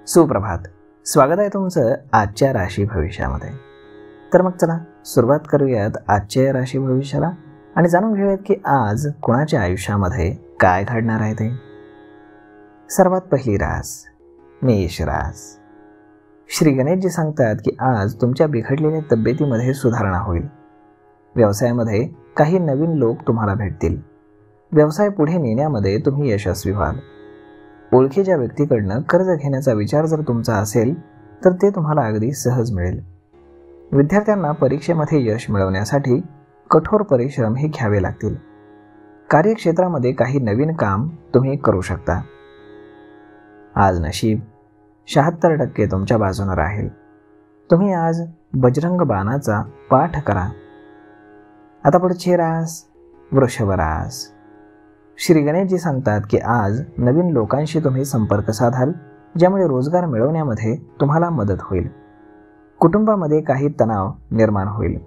सुप्रभात. स्वागत आहे तुमचं आजच्या राशी भविष्यामध्ये. तर मग चला सुरुवात करूयात आजच्या राशी भविष्याला आणि जाणून घेऊयात की आज कुणाच्या आयुष्यामध्ये काय घडणार आहे ते. सर्वात पहिली रास मेष रास. श्री गणेशजी सांगतात की आज तुमच्या बिघडलेल्या तब्येतीमध्ये सुधारणा होईल. व्यवसायामध्ये काही नवीन लोक तुम्हाला भेटतील. व्यवसाय पुढे नेण्यामध्ये तुम्ही यशस्वी व्हाल. ओळखीच्या व्यक्तीकडनं कर्ज घेण्याचा विचार जर तुमचा असेल तर ते तुम्हाला अगदी सहज मिळेल. विद्यार्थ्यांना परीक्षेमध्ये यश मिळवण्यासाठी कठोर परिश्रम हे घ्यावे लागतील. कार्यक्षेत्रामध्ये काही नवीन काम तुम्ही करू शकता. आज नशीब 76% तुमच्या बाजूने राहील. तुम्ही आज बजरंग बाणाचा पाठ करा. आता पुढची रास वृषभ रास. श्री गणेशजी सांगतात की आज नवीन लोकांशी तुम्ही संपर्क साधाल, ज्यामुळे रोजगार मिळवण्यामध्ये तुम्हाला मदत होईल. कुटुंबामध्ये काही तणाव निर्माण होईल.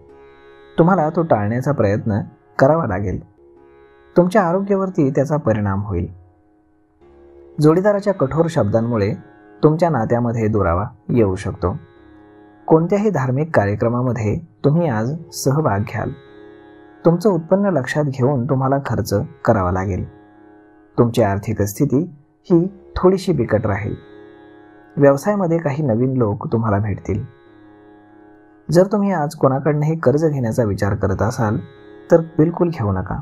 तुम्हाला तो टाळण्याचा प्रयत्न करावा लागेल. तुमच्या आरोग्यावरती त्याचा परिणाम होईल. जोडीदाराच्या कठोर शब्दांमुळे तुमच्या नात्यामध्ये दुरावा येऊ शकतो. कोणत्याही धार्मिक कार्यक्रमामध्ये तुम्ही आज सहभाग घ्याल. तुमचं उत्पन्न लक्षात घेऊन तुम्हाला खर्च करावा लागेल. तुमची आर्थिक स्थिती ही थोडीशी बिकट राहील. व्यवसायामध्ये काही नवीन लोक तुम्हाला भेटतील. जर तुम्ही आज कोणाकडनंही कर्ज घेण्याचा विचार करत असाल तर बिलकुल घेऊ नका,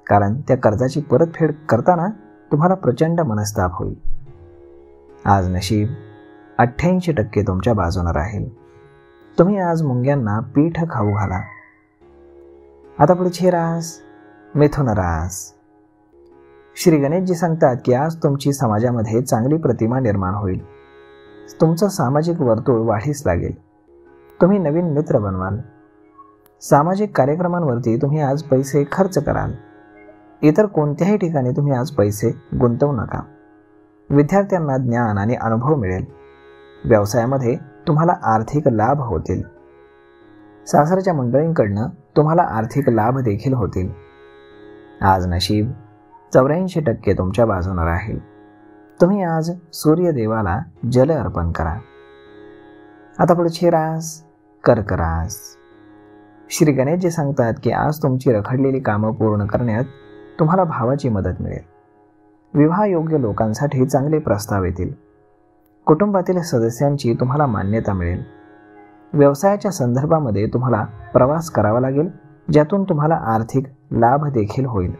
कारण त्या कर्जाची परतफेड करताना तुम्हाला प्रचंड मनस्ताप होईल. आज नशीब 88% तुमच्या बाजूने राहील. तुम्ही आज मुंग्यांना पीठ खाऊ घाला. आता पुढची रास मिथुन रास. श्री गणेशजी सांगतात की आज तुमची समाजामध्ये चांगली प्रतिमा निर्माण होईल. तुमचं सामाजिक वर्तुळ वाढीस लागेल. तुम्ही नवीन मित्र बनवाल. सामाजिक कार्यक्रमांवरती तुम्ही आज पैसे खर्च कराल. इतर कोणत्याही ठिकाणी तुम्ही आज पैसे गुंतवू नका. विद्यार्थ्यांना ज्ञान आणि अनुभव मिळेल. व्यवसायामध्ये तुम्हाला आर्थिक लाभ होतील. सासरच्या मंडळींकडनं तुम्हाला आर्थिक लाभ देखील होतील. आज नशीब 84% तुमच्या बाजूने राहील. तुम्ही आज सूर्यदेवाला जल अर्पण करा. आता पुढची रास कर्क रास. श्री गणेशजी सांगतात की आज तुमची रखडलेली कामं पूर्ण करण्यात तुम्हाला भावाची मदत मिळेल. विवाहयोग्य लोकांसाठी चांगले प्रस्ताव येतील. कुटुंबातील सदस्यांची तुम्हाला मान्यता मिळेल. व्यवसायाच्या संदर्भामध्ये तुम्हाला प्रवास करावा लागेल, ज्यातून तुम्हाला आर्थिक लाभ देखील होईल.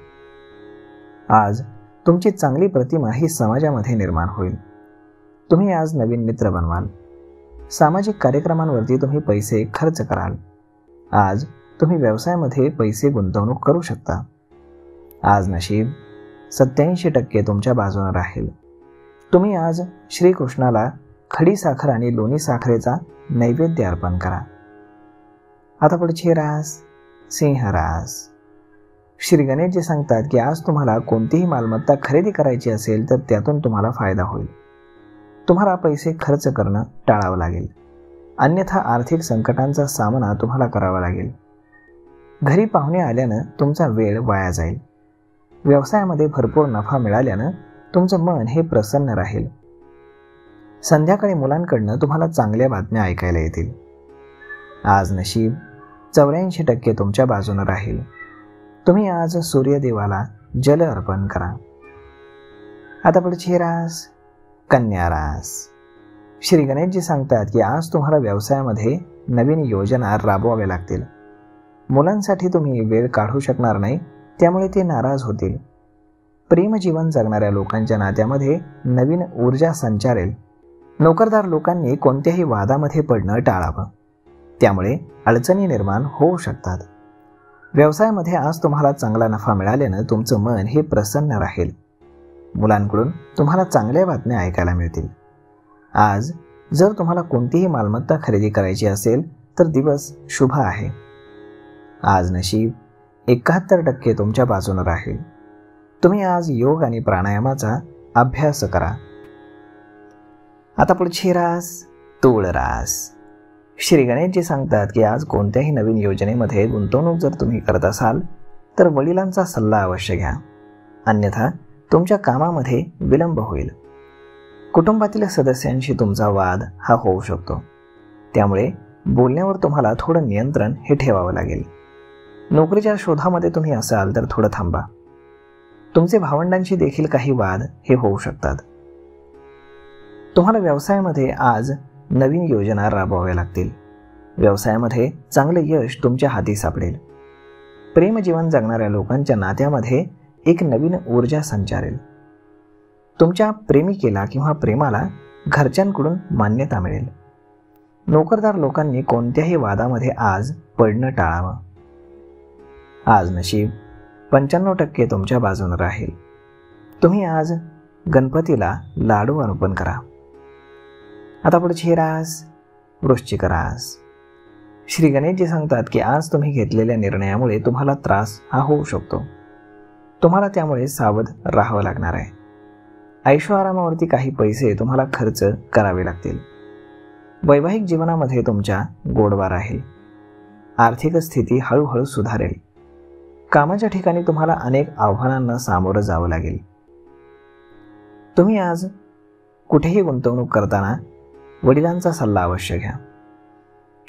आज तुमची चांगली प्रतिमा ही समाजामध्ये निर्माण होईल. तुम्ही आज नवीन मित्र बनवाल. सामाजिक कार्यक्रमांवरती तुम्ही पैसे खर्च कराल. आज तुम्ही व्यवसायामध्ये पैसे गुंतवणूक करू शकता. आज नशीब 87% तुमच्या बाजूने राहील. तुम्ही आज श्रीकृष्णाला खडी साखर आणि लोणी साखरेचा नैवेद्य अर्पण करा. आता पुढची रास सिंह रास. श्री गणेशजी सांगतात की आज तुम्हाला कोणतीही मालमत्ता खरेदी करायची असेल तर त्यातून तुम्हाला फायदा होईल. तुम्हाला पैसे खर्च करणं टाळावं लागेल, अन्यथा आर्थिक संकटांचा सामना तुम्हाला करावा लागेल. घरी पाहुणे आल्यानं तुमचा वेळ वाया जाईल. व्यवसायामध्ये भरपूर नफा मिळाल्यानं तुमचं मन हे प्रसन्न राहील. संध्याकाळी मुलांकडनं तुम्हाला चांगल्या बातम्या ऐकायला येतील. आज नशीब 84% तुमच्या बाजूने राहील. तुम्ही आज सूर्यदेवाला जल अर्पण करा. आता पुढची रास कन्या रास. श्री गणेशजी सांगतात की आज तुम्हाला व्यवसायामध्ये नवीन योजना राबवाव्या लागतील. मुलांसाठी तुम्ही वेळ काढू शकणार नाही, त्यामुळे ते नाराज होतील. प्रेमजीवन जगणाऱ्या लोकांच्या नात्यामध्ये नवीन ऊर्जा संचारेल. नोकरदार लोकांनी कोणत्याही वादामध्ये पडणं टाळावं, त्यामुळे अडचणी निर्माण होऊ शकतात. व्यवसायामध्ये आज तुम्हाला चांगला नफा मिळाल्यानं तुमचं मन हे प्रसन्न राहील. मुलांकडून तुम्हाला चांगल्या बातम्या ऐकायला मिळतील. आज जर तुम्हाला कोणतीही मालमत्ता खरेदी करायची असेल तर दिवस शुभ आहे. आज नशीब 71% तुमच्या बाजूने राहील. तुम्ही आज योग आणि प्राणायामाचा अभ्यास करा. आता पुढची रास तूळ रास. श्री गणेशजी सांगतात की आज कोणत्याही नवीन योजनेमध्ये गुंतवणूक जर तुम्ही करत असाल तर वडिलांचा सल्ला अवश्य घ्या, अन्यथा तुमच्या कामामध्ये विलंब होईल. कुटुंबातील सदस्यांशी तुमचा वाद हा होऊ शकतो, त्यामुळे बोलण्यावर तुम्हाला थोडं नियंत्रण हे ठेवावं लागेल. नोकरीच्या शोधामध्ये तुम्ही असाल तर थोडं थांबा. तुमचे भावंडांशी देखील काही वाद हे होऊ शकतात. तुम्हाला व्यवसायामध्ये आज नवीन योजना राबवाव्या लागतील. व्यवसायामध्ये चांगले यश तुमच्या हाती सापडेल. प्रेमजीवन जगणाऱ्या लोकांच्या नात्यामध्ये एक नवीन ऊर्जा संचारेल. तुमच्या प्रेमिकेला किंवा प्रेमाला घरच्यांकडून मान्यता मिळेल. नोकरदार लोकांनी कोणत्याही वादामध्ये आज पडणं टाळावं. आज नशीब 95% तुमच्या बाजूने राहील. तुम्ही आज गणपतीला लाडू अर्पण करा. आता पुढची रास वृश्चिक रास. श्री गणेशजी सांगतात की आज तुम्ही घेतलेल्या निर्णयामुळे तुम्हाला त्रास हा होऊ शकतो. तुम्हाला त्यामुळे सावध राहावं लागणार आहे. ऐशोआरामावरती काही पैसे तुम्हाला खर्च करावे लागतील. वैवाहिक जीवनामध्ये तुमच्या गोडवा राहील. आर्थिक स्थिती हळूहळू सुधारेल. कामाच्या ठिकाणी तुम्हाला अनेक आव्हानांना सामोरं जावं लागेल. तुम्ही आज कुठेही गुंतवणूक करताना वडिलांचा सल्ला अवश्य घ्या.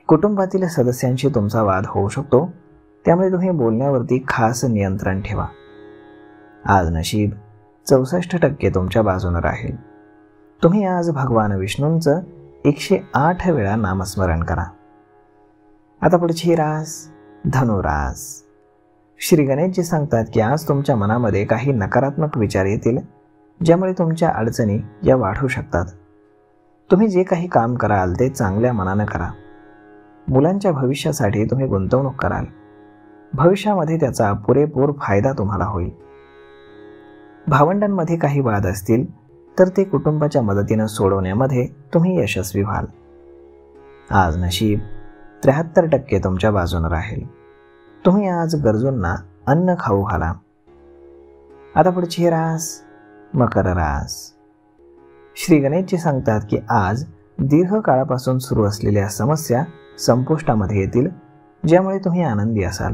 कुटुंबातील सदस्यांशी तुमचा वाद होऊ शकतो, त्यामुळे तुम्ही बोलण्यावरती खास नियंत्रण ठेवा. आज नशीब 64% तुमच्या बाजूने राहील. तुम्ही आज भगवान विष्णूंचं 108 वेळा नामस्मरण करा. आता पुढची रास धनुरास. श्री गणेशजी सांगतात की आज तुमच्या मनामध्ये काही नकारात्मक विचार येतील, ज्यामुळे तुमच्या अडचणी या वाढू शकतात. तुम्ही जे काही काम कराल ते चांगल्या मनानं करा. मुलांच्या भविष्यासाठी तुम्ही गुंतवणूक कराल. भविष्यामध्ये त्याचा पुरेपूर फायदा तुम्हाला होईल. भावंडांमध्ये काही वाद असतील तर ते कुटुंबाच्या मदतीनं सोडवण्यामध्ये तुम्ही यशस्वी व्हाल. आज नशीब 73% तुमच्या बाजूने राहील. तुम्ही आज गरजूंना अन्न खाऊ घाला. आता पुढची रास मकर रास. श्री गणेशजी सांगतात की आज दीर्घकाळापासून सुरू असलेल्या समस्या संपुष्टामध्ये येतील, ज्यामुळे तुम्ही आनंदी असाल.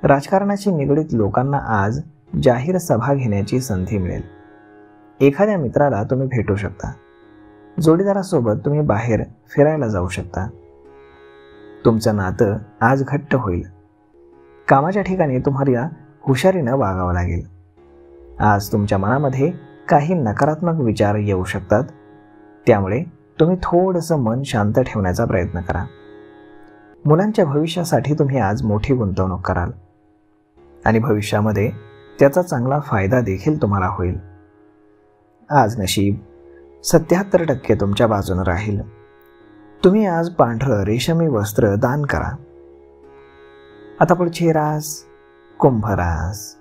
राजकारणाशी निगडीत लोकांना आज जाहीर सभा घेण्याची संधी मिळेल. एखाद्या मित्राला तुम्ही भेटू शकता. जोडीदारासोबत तुम्ही बाहेर फिरायला जाऊ शकता. तुमचं नातं आज घट्ट होईल. कामाच्या ठिकाणी तुम्हाला हुशारीनं वागावं लागेल. आज तुमच्या मनामध्ये काही नकारात्मक विचार येऊ शकतात, त्यामुळे तुम्ही थोडंसं मन शांत ठेवण्याचा प्रयत्न करा. मुलांच्या भविष्यासाठी तुम्ही आज मोठी गुंतवणूक कराल आणि भविष्यामध्ये त्याचा चांगला फायदा देखील तुम्हाला होईल. आज नशीब 77% तुमच्या बाजूने राहील. तुम्ही आज पांढरं रेशमी वस्त्र दान करा. आता पुढची रास कुंभ रास.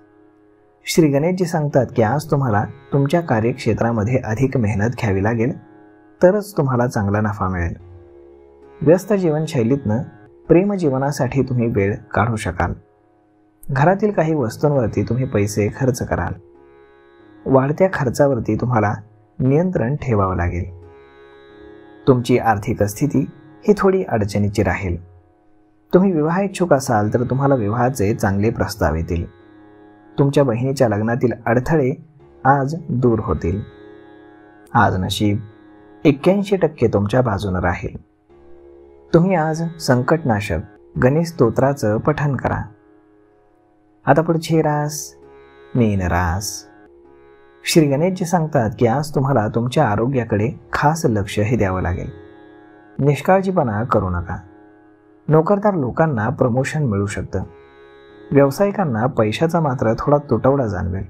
श्री गणेशजी सांगतात की आज तुम्हाला तुमच्या कार्यक्षेत्रामध्ये अधिक मेहनत घ्यावी लागेल, तरच तुम्हाला चांगला नफा मिळेल. व्यस्त जीवनशैलीतनं प्रेमजीवनासाठी तुम्ही वेळ काढू शकाल. घरातील काही वस्तूंवरती तुम्ही पैसे खर्च कराल. वाढत्या खर्चावरती तुम्हाला नियंत्रण ठेवावं लागेल. तुमची आर्थिक स्थिती ही थोडी अडचणीची राहील. तुम्ही विवाह इच्छुक असाल तर तुम्हाला विवाहाचे चांगले प्रस्ताव येतील. तुमच्या बहिणीच्या लग्नातील अडथळे आज दूर होतील. आज नशीब 81% तुमच्या बाजूने राहील. तुम्ही आज संकटनाशक गणेश स्तोत्राचं पठण करा. आता पुढची रास मीन रास. श्री गणेशजी सांगतात की आज तुम्हाला तुमच्या आरोग्याकडे खास लक्ष हे द्यावं लागेल. निष्काळजीपणा करू नका. नोकरदार लोकांना प्रमोशन मिळू शकतं. व्यावसायिकांना पैशाचा मात्र थोडा तुटवडा जाणवेल.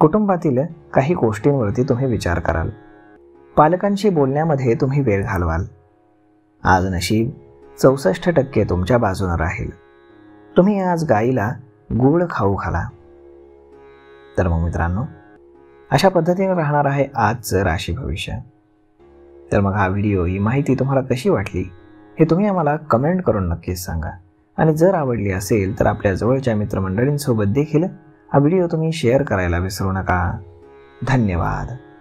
कुटुंबातील काही गोष्टींवरती तुम्ही विचार कराल. पालकांशी बोलण्यामध्ये तुम्ही वेळ घालवाल. आज नशीब 64% तुमच्या बाजूने राहील. तुम्ही आज गाईला गूळ खाऊ घाला. तर मग मित्रांनो, अशा पद्धतीने राहणार आहे आजचं राशी भविष्य. तर मग हा व्हिडिओ, ही माहिती तुम्हाला कशी वाटली हे तुम्ही आम्हाला कमेंट करून नक्कीच सांगा. आणि जर आवडली असेल तर आपल्या जवळच्या मित्रमंडळींसोबत देखील हा व्हिडिओ तुम्ही शेअर करायला विसरू नका. धन्यवाद.